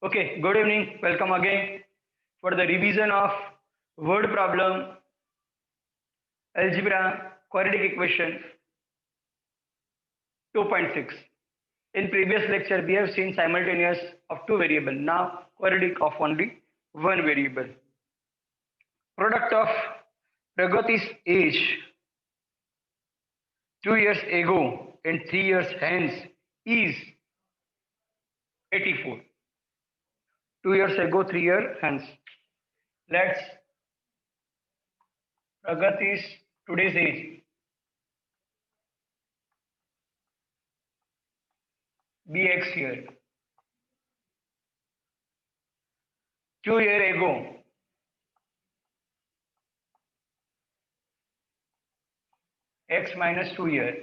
Okay, good evening. Welcome again for the revision of word problem, algebra, quadratic equation 2.6. In previous lecture, we have seen simultaneous of two variables. Now, quadratic of only one variable. Product of Pragati's age 2 years ago and 3 years hence is 84. 2 years ago, 3 years hence. Let's Pragati's today's age be x here. 2 years ago, x minus 2 year.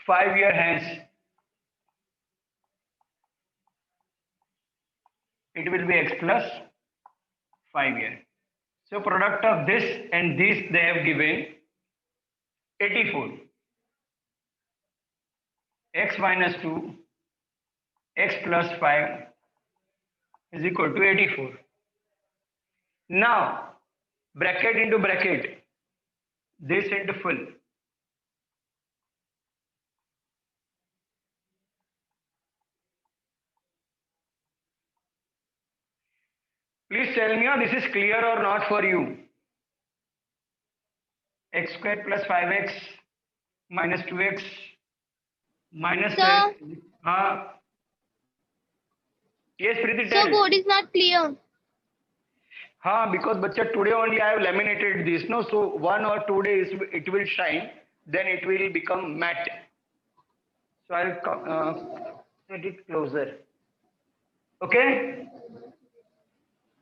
5 year hence, it will be x plus 5 year. So product of this and this they have given 84. X minus 2, x plus 5 is equal to 84. Now bracket into bracket, this into full. Please tell me this is clear or not for you. X square plus 5x minus 2x minus Sir, 10. Yes, Preeti, sir, tell. board is not clear. Because bacha today only I have laminated this, no? So 1 or 2 days it will shine, then it will become matte. So I'll set it closer. Okay?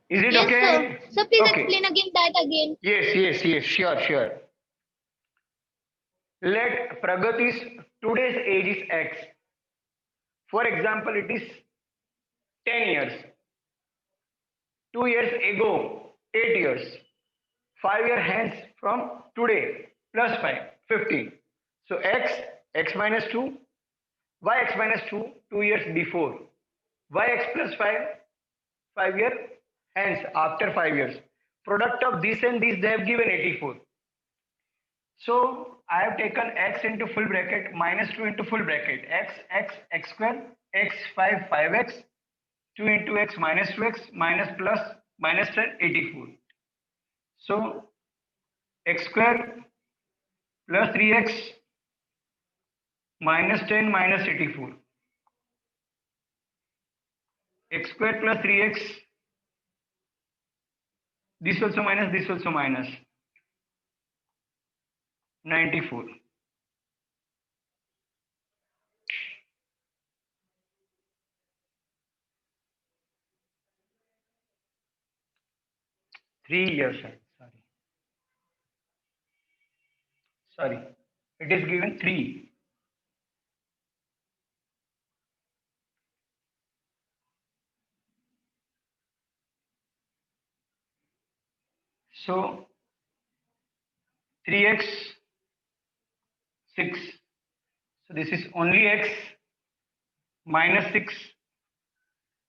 Is it Yes, sir. okay? Sir, please Okay. explain again that again. Yes, sure. Let Pragati's today's age is X. For example, it is 10 years. 2 years ago, 8 years. 5 year hence from today, plus 5, 15. So x minus 2, y x minus 2, 2 years before. Y x plus 5, 5 year hence after 5 years. Product of this and this they have given 84. So I have taken x into full bracket minus 2 into full bracket x square x 5 5x 2 into x minus 2x minus plus minus 10 84. So x square plus 3x minus 10 minus 84. X square plus 3x, this also minus 94. Three years, sorry. It is given 3. So 3x 6. So this is only x minus 6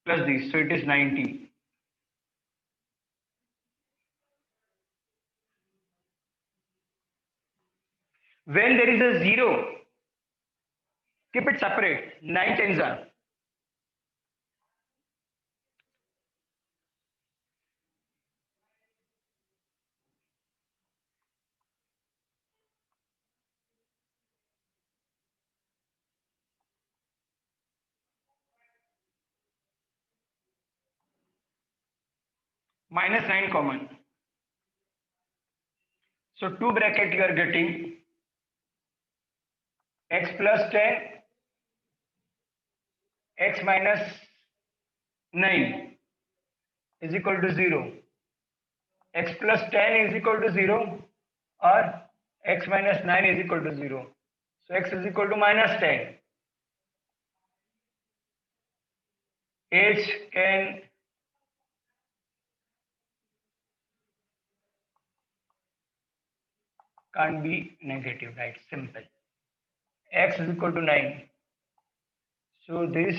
plus this. So it is 90. When there is a 0, keep it separate. 9 tens are. Minus 9 common. So 2 bracket you are getting x plus 10, x minus 9 is equal to 0. X plus 10 is equal to 0 or x minus 9 is equal to 0. So x is equal to minus 10. H can't be negative, right? Simple. X is equal to 9. So this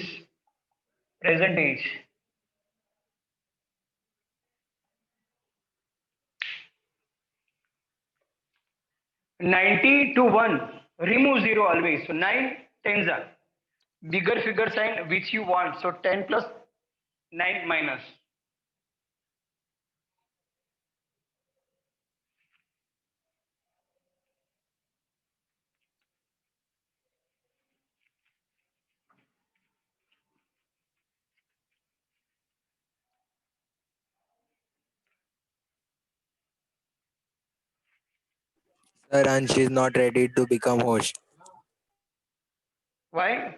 present age. Ninety to one. Remove zero always. So 9 tens are bigger figure sign which you want. So 10 plus 9 minus. Sir, Ansh is not ready to become host. Why?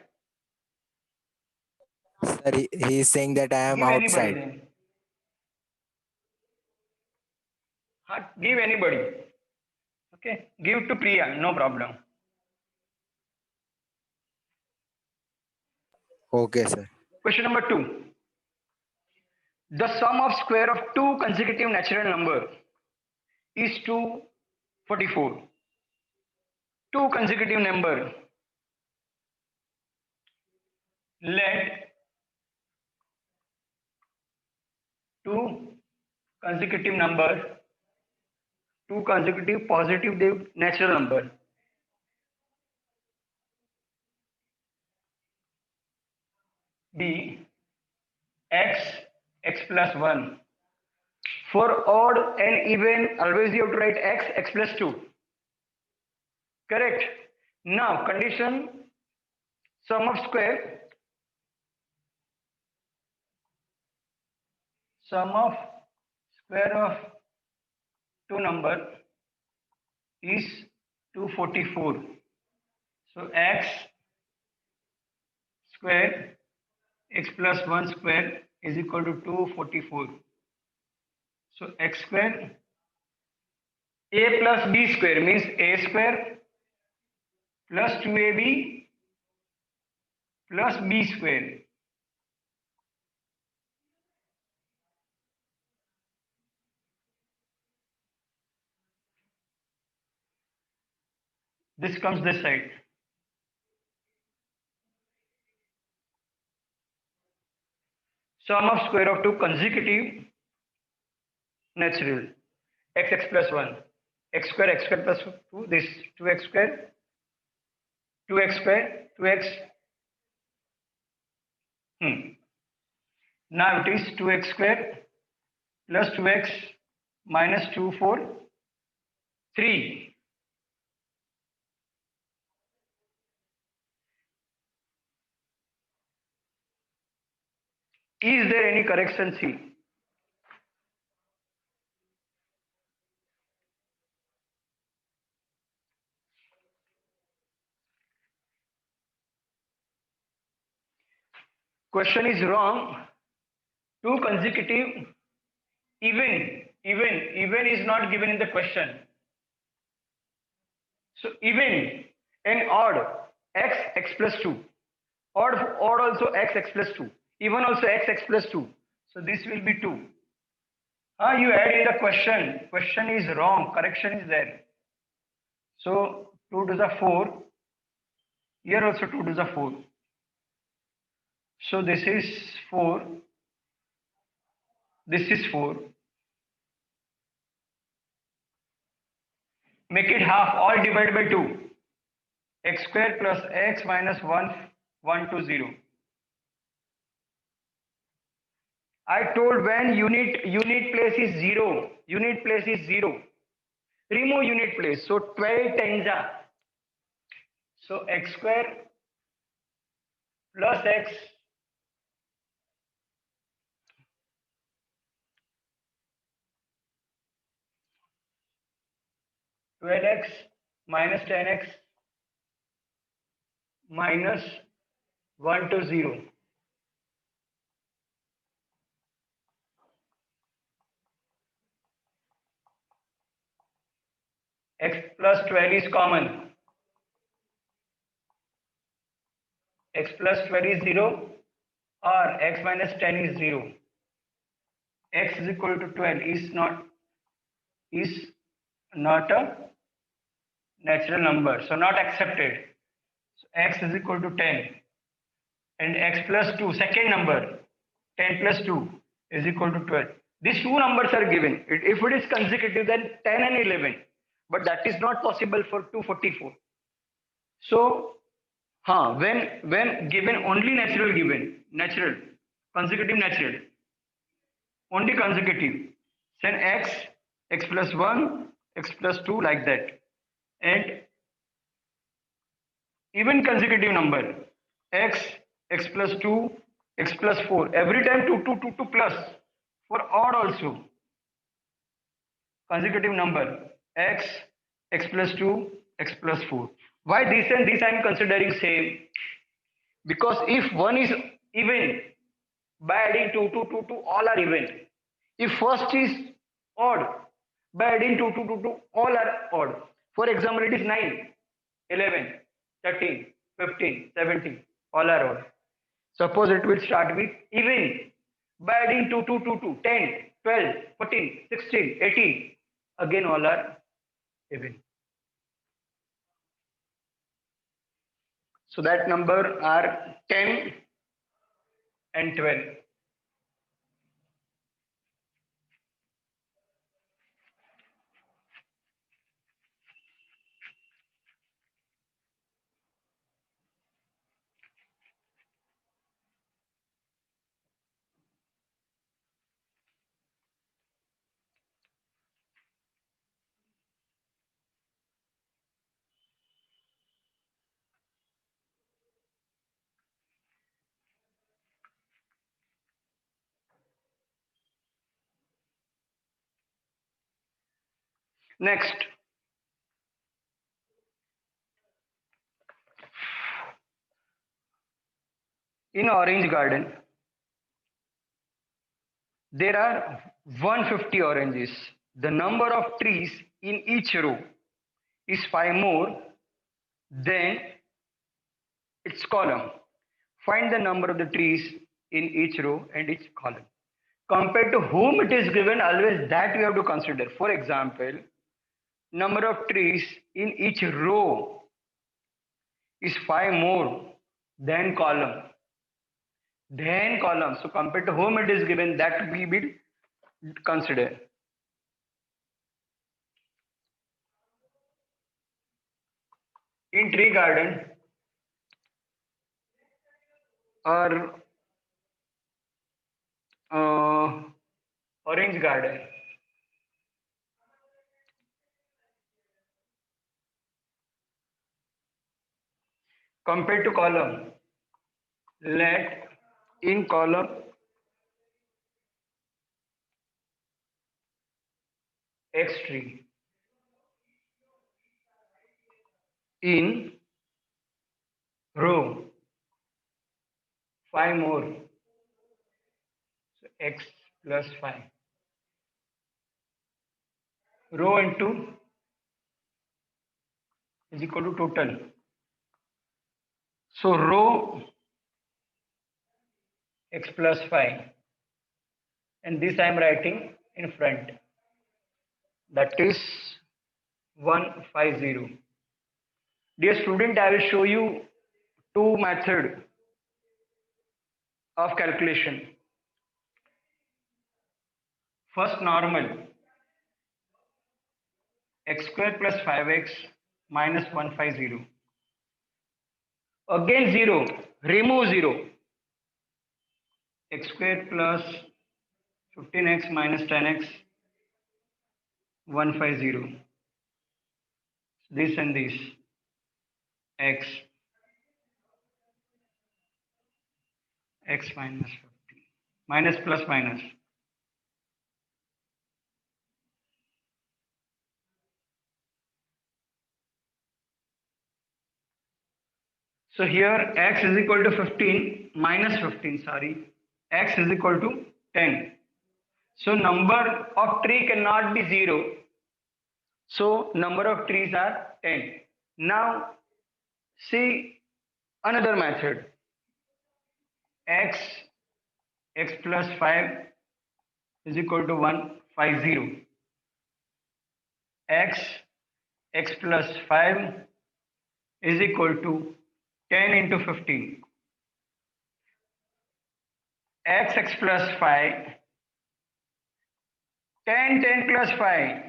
Sir, he is saying that I am Give anybody outside. then. Give anybody. Okay. Give to Priya. No problem. Okay, sir. Question number 2. The sum of square of two consecutive natural number is 244. Two consecutive number. Let two consecutive number, two consecutive positive natural number be x, x plus 1. For odd and even, always you have to write x, x plus 2. Correct. Now, condition sum of square of two number is 244. So x square, x plus 1 square is equal to 244. So x square, a plus b square means a square plus 2ab plus b square. This comes this side. Sum of square of two consecutive natural x plus 1, x square plus 2, this 2x square, 2x square, 2x. Now it is 2x square plus 2x minus 2, 4, 3. Is there any correction? C. Question is wrong. Two consecutive even is not given in the question. So even and odd x plus 2. Odd also x plus 2. Even also x plus 2. So this will be 2. You add in the question. Question is wrong. Correction is there. So 2 to the 4. Here also 2 to the 4. So this is 4. This is 4. Make it half. All divided by 2. X square plus x minus 1, 1 to 0. I told when unit place is 0. Unit place is 0. Remove unit place. So 12 times are. So x square plus x twelve x minus 10x minus 1 to 0. X plus 12 is common. X plus 12 is 0 or x minus 10 is 0. X is equal to 12 is not a natural number, so not accepted. So x is equal to 10. and x plus 2, second number, 10 plus 2 is equal to 12. These two numbers are given. If it is consecutive, then 10 and 11, but that is not possible for 244. So, when given only natural, consecutive natural, only consecutive, then x plus 1, x plus 2, like that. And even consecutive number, x plus 2, x plus 4, every time 2, 2, 2, 2 plus, for odd also, consecutive number, x plus 2, x plus 4. Why this and this I am considering same? Because if one is even, by adding 2, 2, 2, 2, all are even. If first is odd, by adding 2, 2, 2, 2, all are odd. For example, it is 9, 11, 13, 15, 17, all are odd. Suppose it will start with even, by adding 2, 2, 2, 2, 10, 12, 14, 16, 18, again all are even. So that number are 10 and 12. Next, in Orange Garden, there are 150 oranges. The number of trees in each row is 5 more than its column. Find the number of the trees in each row and each column. Compared to whom it is given, always that we have to consider. For example, number of trees in each row is 5 more than column. So compared to whom it is given, that we will consider. In tree garden or orange garden, compared to column, let in column x tree, in row 5 more, so x plus 5, row into is equal to total. So row x plus 5, and this I am writing in front, that is 150. Dear student, I will show you two methods of calculation. First, normal, x square plus 5x minus 150. Again 0, remove 0, x square plus 15x minus 10x 150. This and this, x minus 50, minus plus minus. So here x is equal to 15 minus 15, sorry, x is equal to 10. So number of tree cannot be 0. So number of trees are 10. Now see another method. X plus 5 is equal to 150. X plus 5 is equal to 10 into 15. x plus 5, 10 plus 5.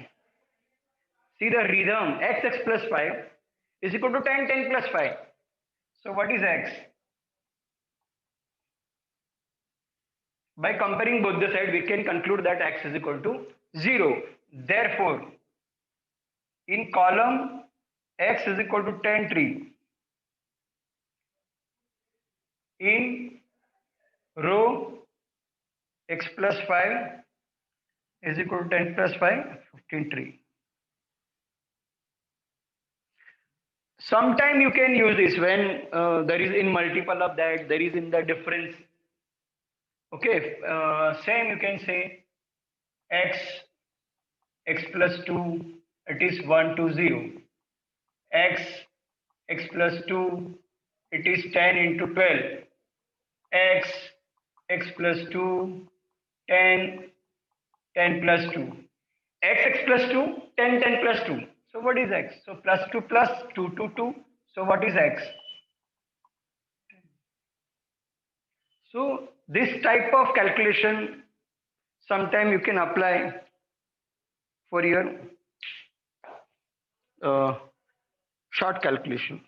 See the rhythm, x plus 5 is equal to 10 plus 5. So what is x? By comparing both the sides, we can conclude that x is equal to 0. Therefore, in column, x is equal to 10 3. In row, x plus 5 is equal to 10 plus 5, 15 3. Sometime you can use this when there is in multiple of that, there is in the difference. Okay, same you can say x plus 2, it is 1 to 0. X plus 2, it is 10 into 12. X plus 2, 10, 10 plus 2. X plus 2, 10, 10 plus 2. So what is x? So plus 2 plus 2 to 2. So what is x? So this type of calculation sometime you can apply for your uh, short calculation.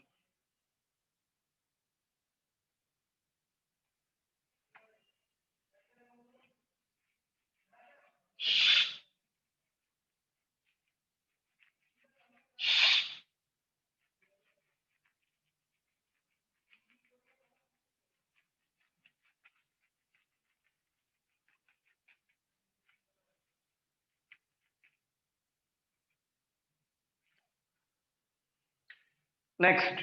Next,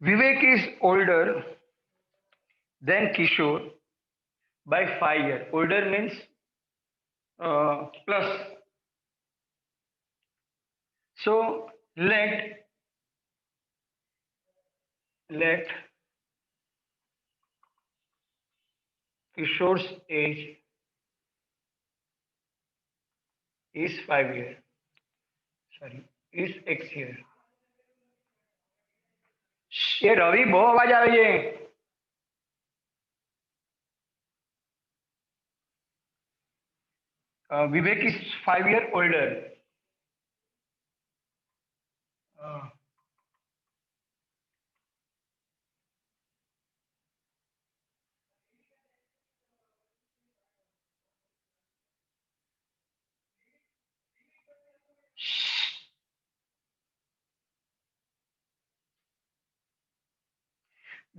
Vivek is older than Kishore by 5 years. Older means plus. So let Kishore's age is 5 years. Sorry, is X year. ये रवि बहुत आवाज आ रही है. Vivek is 5 years older.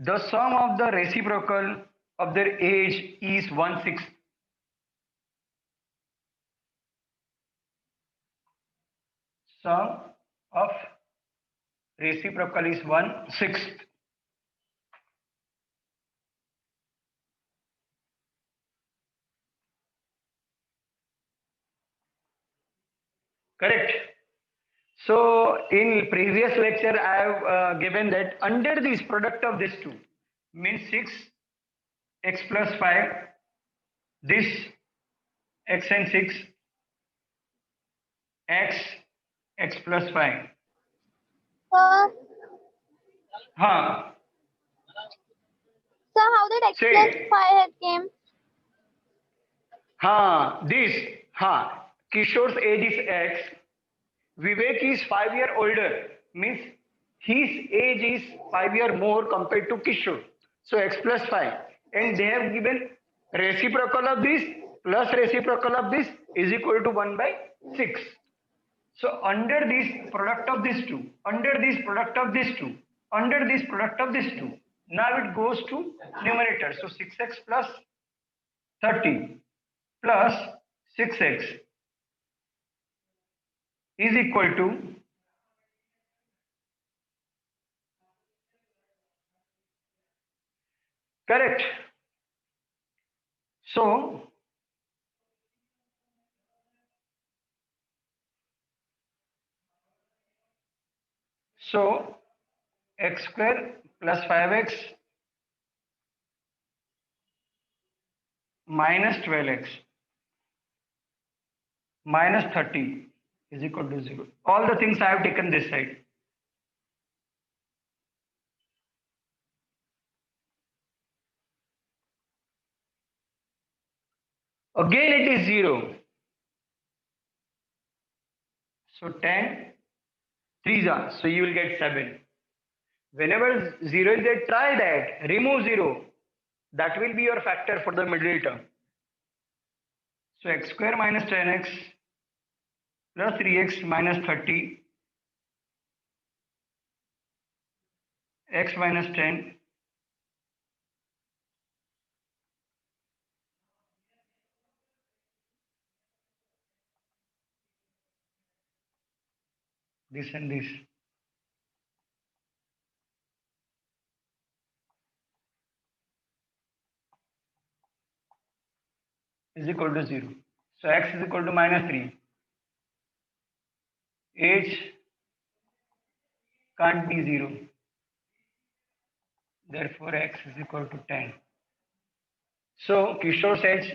The sum of the reciprocal of their age is 1/6. Sum of reciprocal is 1/6. Correct. So in previous lecture, I have given that under this product of these two means 6 x plus 5, this x and 6 x plus 5. Sir, Huh. sir, how did X Say. plus 5 came? This. Kishore's age is x. Vivek is 5 years older. Means his age is 5 years more compared to Kishore. So x plus 5. And they have given reciprocal of this plus reciprocal of this is equal to 1/6. So under this product of these two, under this product of these two, under this product of these two, now it goes to numerator. So 6x plus 30 plus 6x is equal to correct. So x square plus 5x minus 12x minus 30 is equal to 0. All the things I have taken this side. Again it is 0. So 10, 3s are. So you will get 7. Whenever 0 is there, try that. Remove 0. That will be your factor for the middle term. So x square minus 10x plus 3x minus 30, x minus 10, this and this. Is equal to 0. So x is equal to minus 3. H can't be 0. Therefore, x is equal to 10. So Kishore says,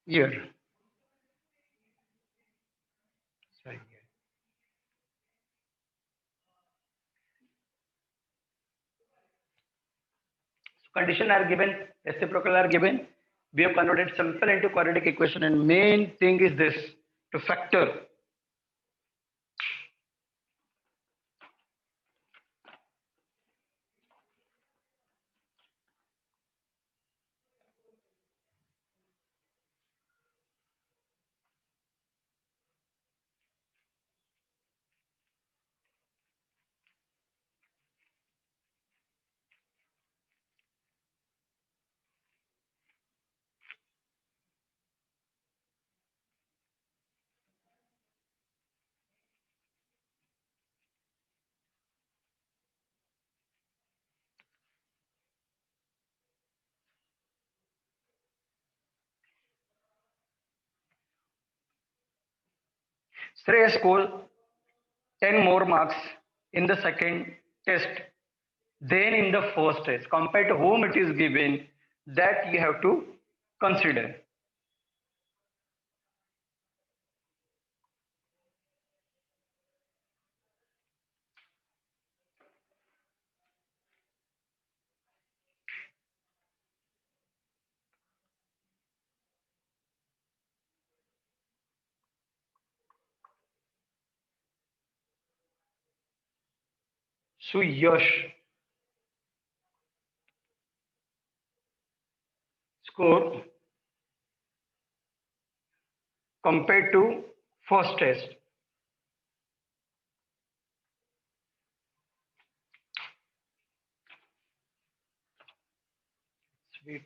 here. Sorry. So condition are given, reciprocal are given. We have converted simple into quadratic equation, and main thing is this, to factor. Shreyas scored 10 more marks in the second test than in the first test. Compared to whom it is given, that you have to consider. So Yash score compared to first test. Sweet.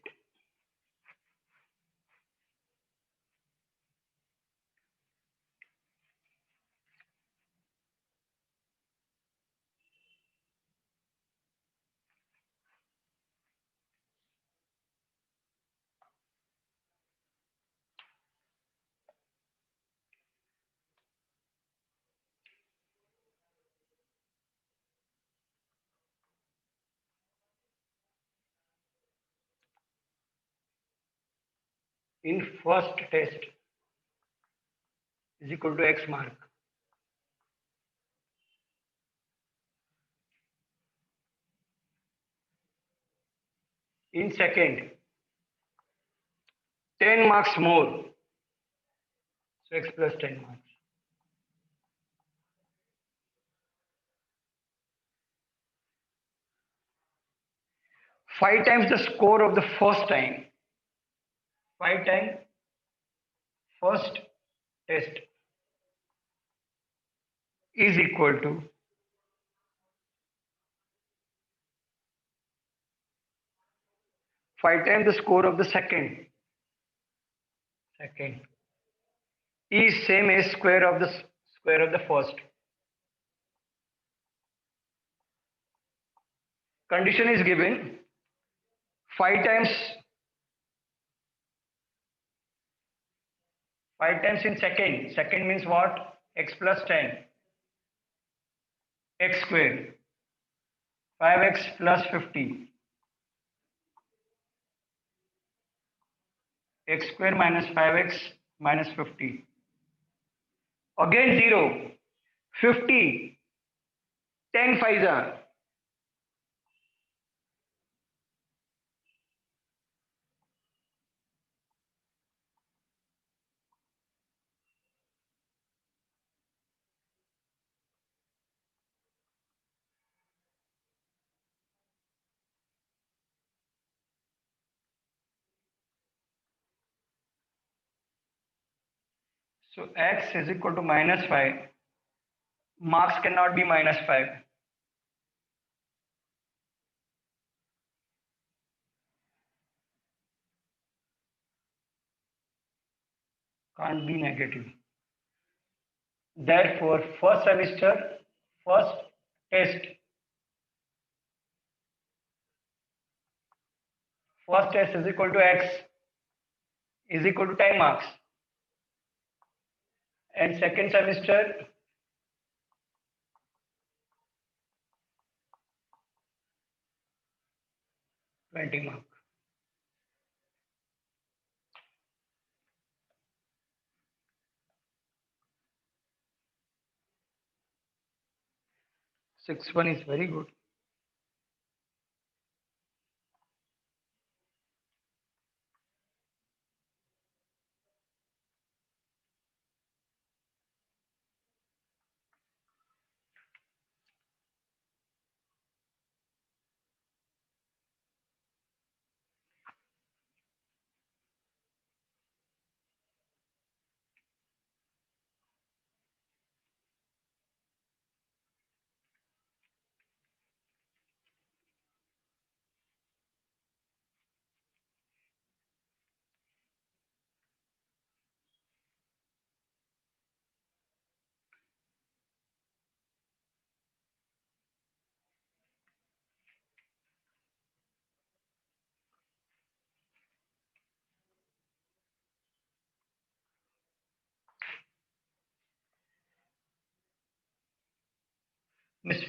In first test is equal to x mark. In second, 10 marks more. So x plus 10 marks. Five times the score of the first time. Five times first test is equal to five times the score of the second. Second is same as square of the first. Condition is given five times in second. Second means what? X plus 10. X square. 5x plus 50. x square minus 5x minus 50. Again 0. 50. 10 5s are. So x is equal to minus 5. Marks cannot be minus 5. Can't be negative. Therefore, first semester, first test, first test is equal to x is equal to 10 marks. And second semester, 20 marks. Sixth one is very good.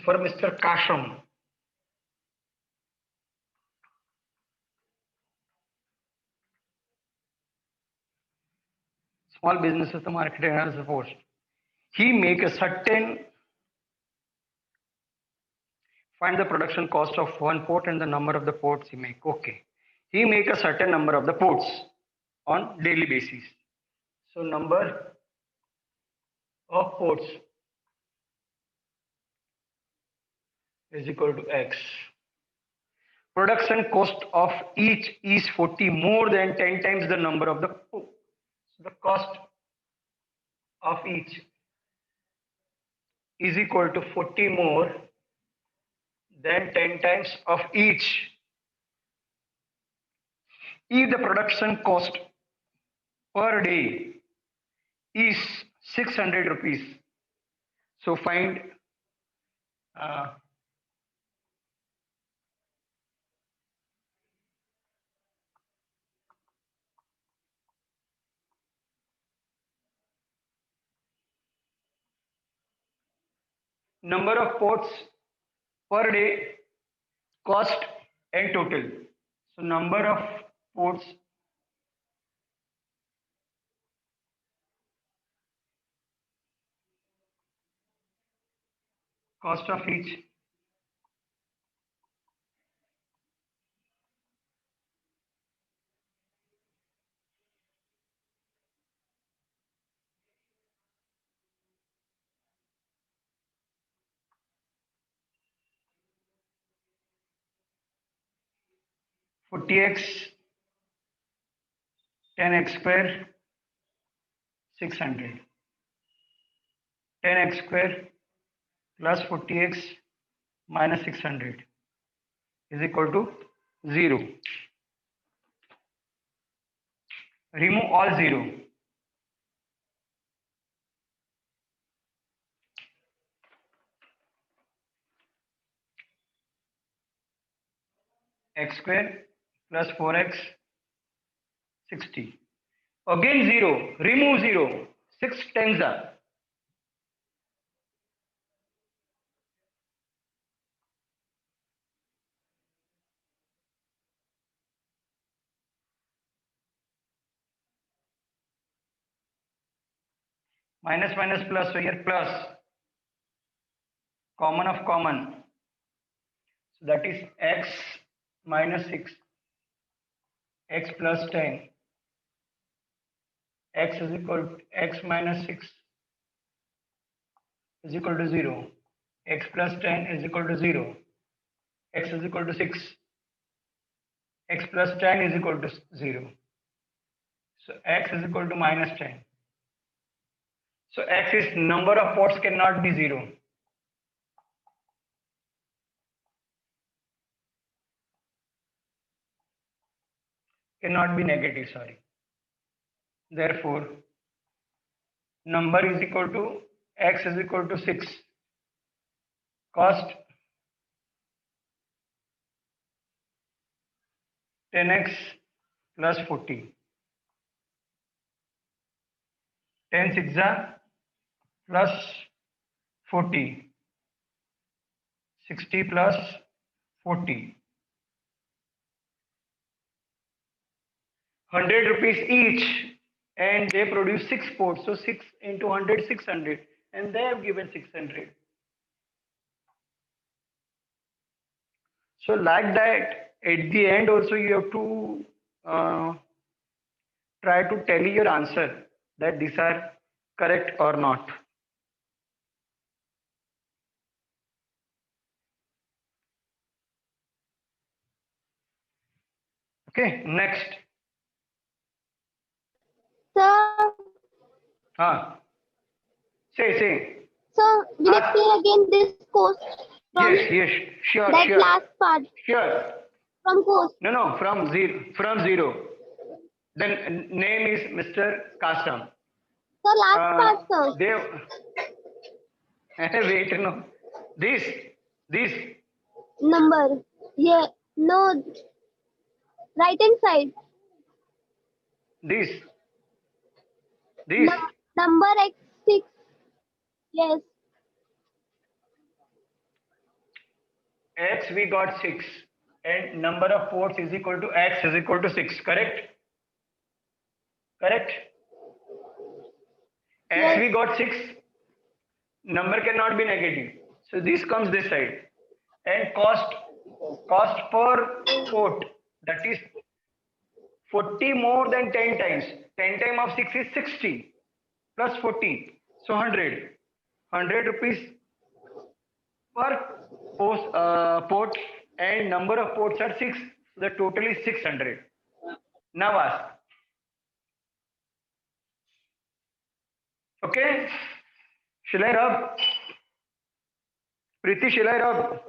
For Mr. Kasham. Small businesses, the market analysis post. He make a certain, find the production cost of one port and the number of the ports he make. Okay. He make a certain number of the ports on daily basis. So number of ports is equal to x. Production cost of each is 40 more than 10 times the number of the ports. So the cost of each is equal to 40 more than 10 times of each. If the production cost per day is 600 rupees, so find uh, number of ports per day, cost and total. So number of ports cost of each 40x 10x square 600, 10x square plus 40x minus 600 is equal to 0. Remove all 0. X square plus 4x 60. Again 0. Remove 0. 6 tens are. minus minus plus, so here plus, common of common, so that is x minus 6, x plus 10, x is equal to x minus 6 is equal to 0, x plus 10 is equal to 0, x is equal to 6, x plus 10 is equal to 0, so x is equal to minus 10. So x is number of ports cannot be 0. Cannot be negative, sorry. Therefore, number is equal to x is equal to 6. Cost 10x plus 40. 10 6 plus 40. 60 plus 40. 100 rupees each, and they produce 6 ports. So 6 into 100, 600, and they have given 600. So like that, at the end also you have to try to tell your answer that these are correct or not. Okay, next. Sir, Say. so will you explain again this course from Yes, sure, that sure. last part Sure. from course? No, from zero. Then name is Mr. Kasam. So last part, sir. Wait, no. This. Number. Yeah. No. Right hand side. This. Number x6. Yes. X we got 6, and number of ports is equal to x is equal to 6. Correct? X Yes. we got 6. Number cannot be negative. So this comes this side. And cost per port, that is 40 more than 10 times. 10 times of 6 is 60 plus 40. So 100. 100 rupees per port, and number of ports are 6. The total is 600. Now ask. Okay? Shall I rub? Preeti, shall I rub?